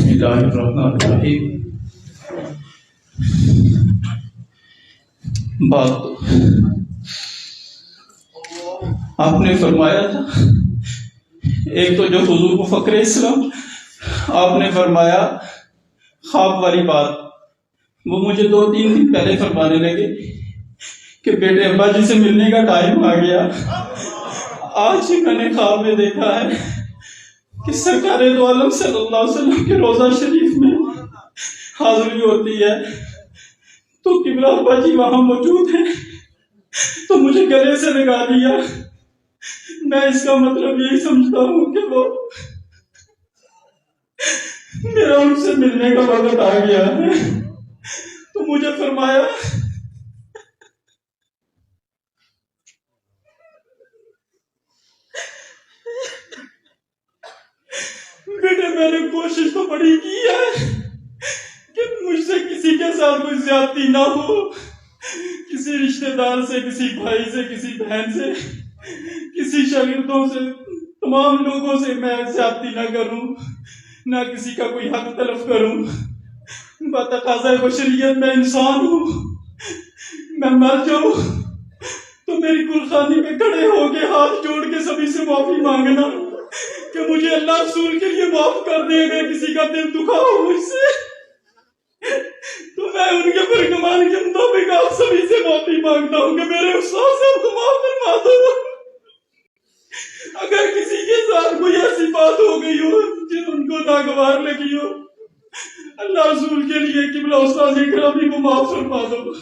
بسم اللہ الرحمن الرحیم۔ بات تو آپ نے فرمایا تھا، ایک تو جو حضور مفکر اسلام آپ نے فرمایا خواب والی بات، وہ مجھے 2-3 دن پہلے فرمانے لگے کہ بیٹے ابا جی سے ملنے کا ٹائم آ گیا۔ آج ہی میں نے خواب میں دیکھا ہے کہ سرکار دو عالم صلی اللہ علیہ وسلم کے روضہ شریف میں حاضری ہوتی ہے تو قبلہ ابا جی وہاں موجود ہیں، تو مجھے گلے سے لگا دیا۔ میں اس کا مطلب یہی سمجھتا ہوں کہ وہ میرا ان سے ملنے کا وقت آ گیا ہے۔ تو مجھے فرمایا بیٹے میں نے کوشش تو بڑی کی ہے کہ مجھ سے کسی کے ساتھ کوئی زیادتی نہ ہو، کسی رشتہ دار سے، کسی بھائی سے، کسی بہن سے، کسی شاگردوں سے، تمام لوگوں سے میں زیادتی نہ کروں، نہ کسی کا کوئی حق تلف کروں۔ بتقاضۂ بشریت میں انسان ہوں، میں مر جاؤں تو میری گلخانی میں کھڑے ہو کے ہاتھ جوڑ کے سبھی سے معافی مانگنا کہ مجھے اللہ رسول کے لیے معاف کر دے گا، کسی کا دل دکھا ہو مجھ سے تو میں ان کے فرمان کے مطابق آپ سبھی سے معافی مانگتا ہوں کہ میرے استاد صاحب کو معاف فرما دو۔ اگر کسی کے ساتھ کوئی ایسی بات ہو گئی ہو جو ان کو ناگوار لگی ہو، اللہ رسول کے لیے قبلہ استاد اکرام کو معاف فرما دو۔